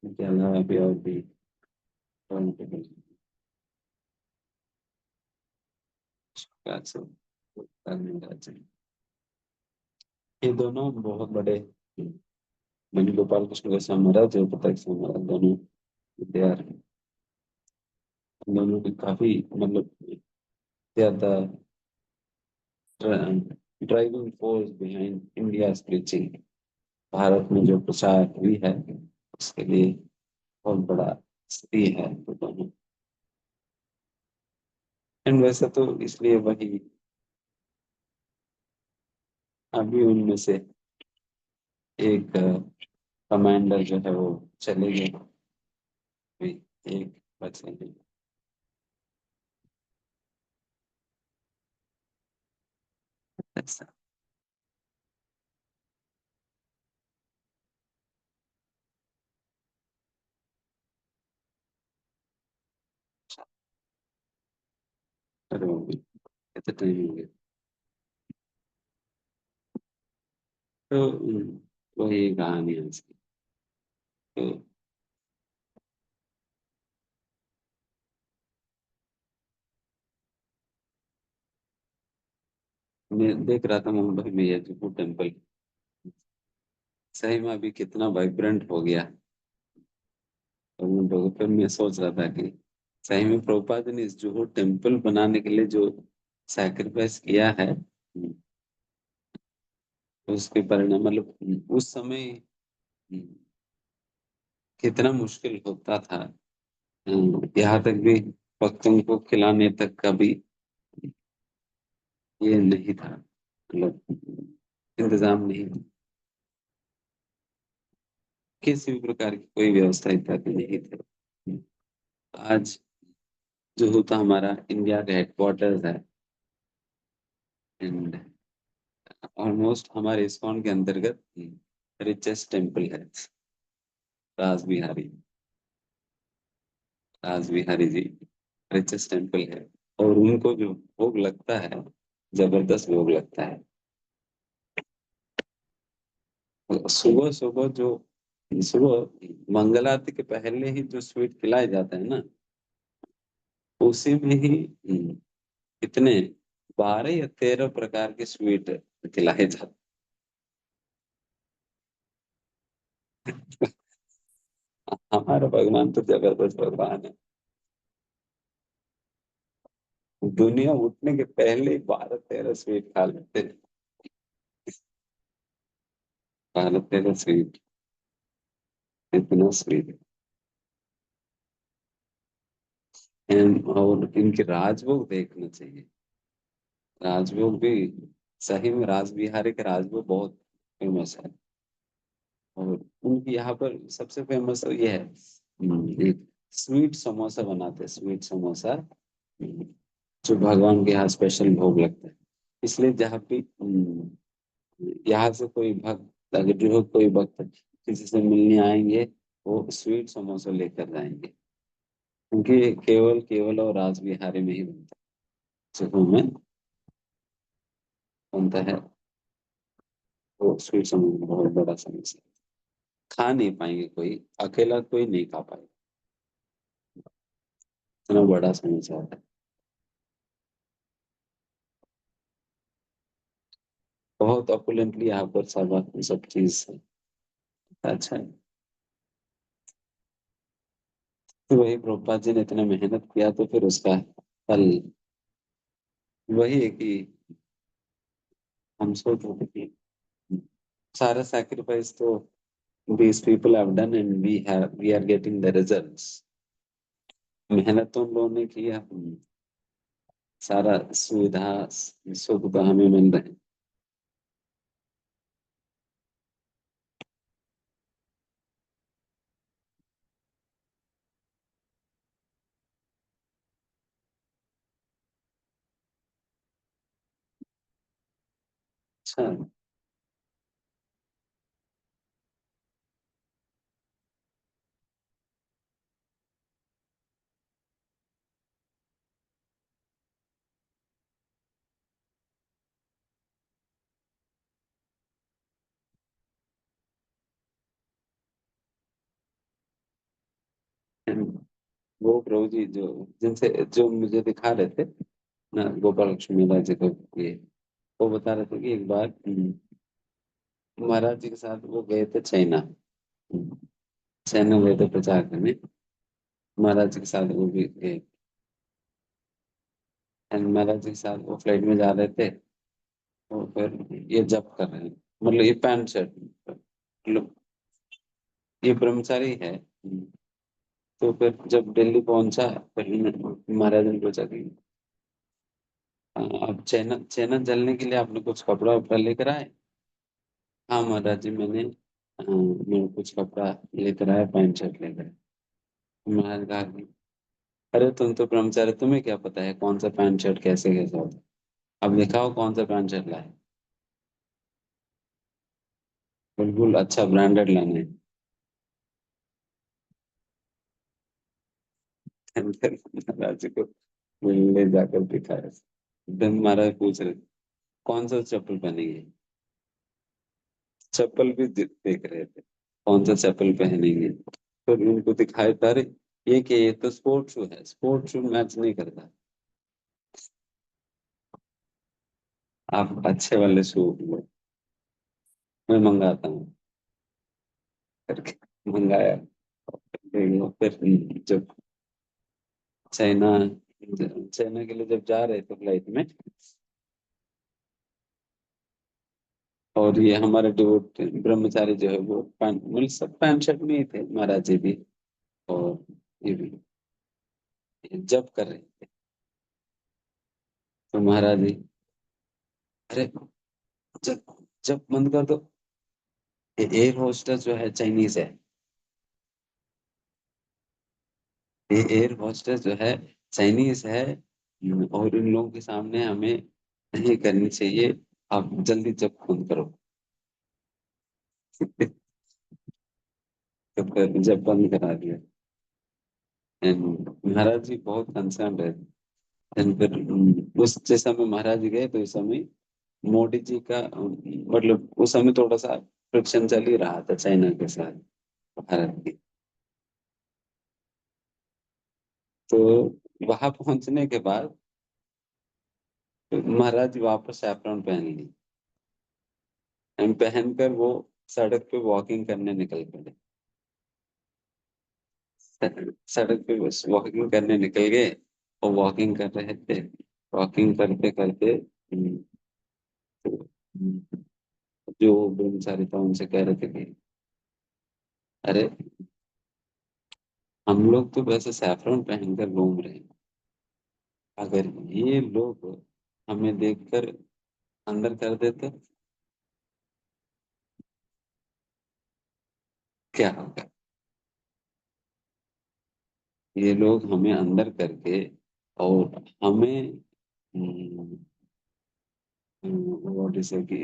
उनके अलावा भी और भी राज्य ये दोनों बहुत बड़े वेणुगोपाल कृष्ण गोस्वामी महाराज, जयप्रकाश गोस्वामी महाराज, दोनों विद्यार दोनों की काफी मतलब ज्यादा driving force behind India preaching, Bharat में जो प्रचार हुई है उसके लिए बहुत बड़ा स्त्री है तो दोनों। एंड वैसे तो इसलिए वही अभी उनमें से एक कमांडर जो है वो चले गए, अभी एक बचे हैं। ऐसा अरे वो भी कितने टाइम हो गया। तो वही कहानी है इसकी। तो मैं देख रहा था मुंबई में ये जुहू टेम्पल, सही में अभी कितना वाइब्रेंट हो गया। और उन लोगों पर मैं सोच रहा था कि सही में प्रभुपाद ने इस जुहू टेम्पल बनाने के लिए जो सैक्रिफाइस किया है, उसके परिणाम मतलब उस समय कितना मुश्किल होता था, यहाँ तक भी भक्तों को खिलाने तक का भी ये नहीं था, मतलब इंतजाम नहीं था, किसी भी प्रकार की कोई व्यवस्था इत्यादि नहीं थी। आज जुहू तो हमारा इंडिया का हेडक्वार्टर्स है, एंड ऑलमोस्ट हमारे इस्कॉन के अंतर्गत रिचेस्ट टेम्पल है राज बिहारी, राज बिहारी जी रिचेस्ट टेम्पल है। और उनको जो भोग लगता है, जबरदस्त भोग लगता है। सुबह सुबह जो सुबह मंगल आरती के पहले ही जो स्वीट खिलाए जाते हैं ना, उसी में ही कितने 12 या 13 प्रकार के स्वीट खिलाए जाते हैं। हमारा भगवान तो जबरदस्त भगवान है, दुनिया उठने के पहले ही 12-13 स्वीट खा लेते हैं। 12-13 स्वीट, इतना स्वीट। और इनके राजभोग देखना चाहिए, राजभोग भी सही में राज बिहारी के राजभोग बहुत फेमस है। और उनकी यहाँ पर सबसे फेमस तो ये है, एक स्वीट समोसा बनाते हैं, स्वीट समोसा, जो भगवान के यहाँ स्पेशल भोग लगता है। इसलिए जहाँ भी यहाँ से कोई भक्त, अगर जो कोई भक्त किसी से मिलने आएंगे, वो स्वीट समोसा लेकर जाएंगे, क्योंकि ये केवल केवल और राज बिहारी में ही बनता है, जुहू में बनता है। वो स्वीट समोसा बहुत बड़ा समोसा, खा नहीं पाएंगे कोई, अकेला कोई नहीं खा पाएगा, इतना बड़ा समोसा है। बहुत ऑपुलेंटली यहाँ पर सब चीज है। अच्छा है। तो वही प्रभुपाद जी ने इतना मेहनत किया तो फिर उसका फल वही है कि हम सोच रहे थे कि सारा सैक्रिफाइस तो these people have done and we are getting the results। मेहनत तो उन लोगों ने किया, सारा सुविधा सुख तो हमें मिल रहे हैं। अच्छा। वो प्रभु जी जो जिनसे जो मुझे दिखा रहे थे ना, गोपाल लक्ष्मी महाराज जी को, ये वो बता रहे थे कि एक बार महाराज जी के साथ वो गए थे चाइना। हम्म, चाइना गए थे प्रचार करने, महाराज जी के साथ वो भी गए। एंड महाराज जी के साथ वो फ्लाइट में जा रहे थे, तो फिर ये जब कर रहे हैं, मतलब ये पैंट शर्ट, मतलब ये ब्रह्मचारी है। तो फिर जब दिल्ली पहुंचा, फिर महाराज ने पूछा कि अब चाइना चाइना चलने के लिए आपने कुछ कपड़ा उपड़ा लेकर आए? हाँ महाराज जी, मैं कुछ कपड़ा लेकर आया, पैंट शर्ट लेकर आया। महाराज ने कहा कि अरे तुम तो ब्रह्मचारी, तुम्हें क्या पता है कौन सा पैंट शर्ट कैसे कैसा होता है? अब दिखाओ कौन सा पैंट शर्ट लाए, बिल्कुल अच्छा ब्रांडेड लाना है। फिर महाराज जी को ले जाकर दिखाया। दिन महाराज पूछ रहे कौन सा चप्पल पहनेंगे, चप्पल भी देख रहे थे कौन सा चप्पल पहनेंगे। फिर उनको दिखाई पा रही ये कि ये तो स्पोर्ट शू है, स्पोर्ट शू मैच नहीं करता, आप अच्छे वाले शू लो, मैं मंगाता हूँ करके मंगाया। फिर जब चाइना चाइना के लिए जब जा रहे थे फ्लाइट में, और ये हमारे डिवोट ब्रह्मचारी जो है वो पैंट, मतलब सब पैंट शर्ट में ही थे, महाराज जी भी और ये भी जब कर रहे थे। तो महाराज जी, अरे जब जब बंद कर दो। एयर होस्टेस जो है चाइनीज है, ये एयर होस्टेस जो है चाइनीज है, और इन लोगों के सामने हमें नहीं करनी चाहिए, आप जल्दी जब बंद करो। तो फिर जब बंद करा दिया। And महाराज जी बहुत कंसर्न रहे। And फिर उस जिस समय महाराज जी गए तो उस समय मोदी जी का मतलब उस समय थोड़ा सा फ्रिक्शन चल ही रहा था चाइना के साथ भारत की। तो वहां पहुंचने के बाद महाराज जी वापस सैफरन पहन ली, एंड पहनकर वो सड़क पे वॉकिंग करने निकल पड़े। सड़क पे बस वॉकिंग करने निकल गए, और वॉकिंग कर रहे थे, वॉकिंग करते करते तो, जो ब्रह्मचारी था उनसे कह रहे थे कि अरे हम लोग तो वैसे सैफरन पहनकर घूम रहे हैं, अगर ये लोग हमें देखकर अंदर कर देते क्या होगा? ये लोग हमें अंदर करके और हमें व्हाट इज कि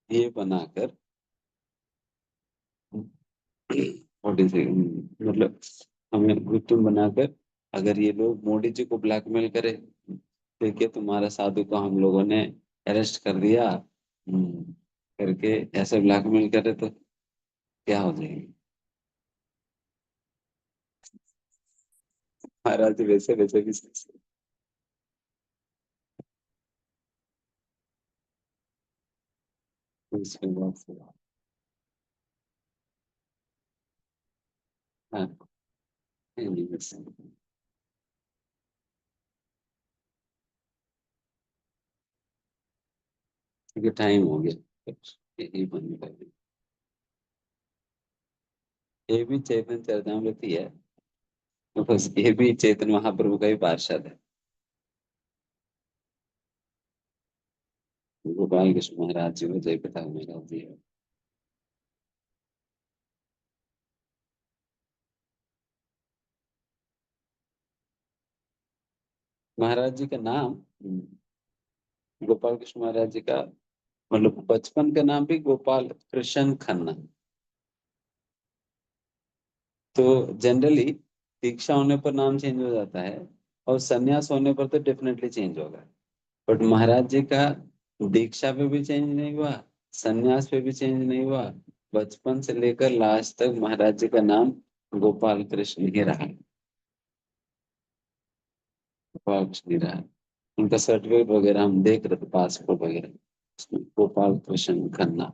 ये बनाकर व्हाट इज मतलब हमें विक्टिम बनाकर, अगर ये लोग मोदी जी को ब्लैकमेल करे, देखिए तुम्हारा साधु को हम लोगों ने अरेस्ट कर दिया, करके ऐसे ब्लैकमेल करे तो क्या हो जाएगी? महाराज वैसे वैसे भी उसके बाद से हाँ, नहीं नहीं वैसे क्योंकि टाइम हो गया, यही बंद कर दी। ये भी चैतन्य चरितमृत ही है, तो बस ये भी चैतन्य महाप्रभु का ही पार्षद है, गोपाल कृष्ण महाराज जी को जय प्रताप महाराज जी है। महाराज जी का नाम गोपाल कृष्ण महाराज जी का मतलब बचपन का नाम भी गोपाल कृष्ण खन्ना। तो जनरली दीक्षा होने पर नाम चेंज हो जाता है, और संन्यास होने पर तो डेफिनेटली चेंज होगा। बट महाराज जी का दीक्षा पे भी चेंज नहीं हुआ, संन्यास पे भी चेंज नहीं हुआ। बचपन से लेकर लास्ट तक महाराज जी का नाम गोपाल कृष्ण ही रहा। गोपाल कृष्ण ही रहा। उनका सर्टिफिकेट वगैरह हम देख रहे थे, पासपोर्ट वगैरह, उसमें गोपाल कृष्ण खन्ना।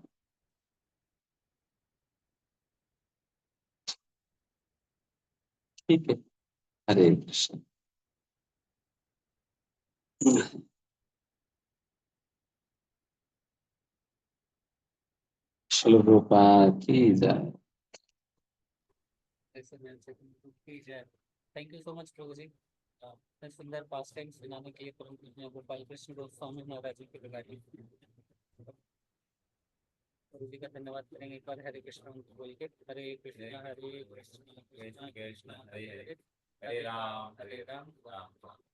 ठीक है, हरे कृष्ण। श्लोक गोपाल की जय। थैंक यू सो मच प्रभु जी, इतने सुंदर पास टाइम सुनाने के लिए परम पूज्य गोपाल कृष्ण गोस्वामी महाराज जी के प्रकार गुरु जी का धन्यवाद करेंगे। एक बार हरे कृष्ण बोल के, हरे कृष्ण कृष्ण कृष्ण हरे हरे, हरे राम राम राम।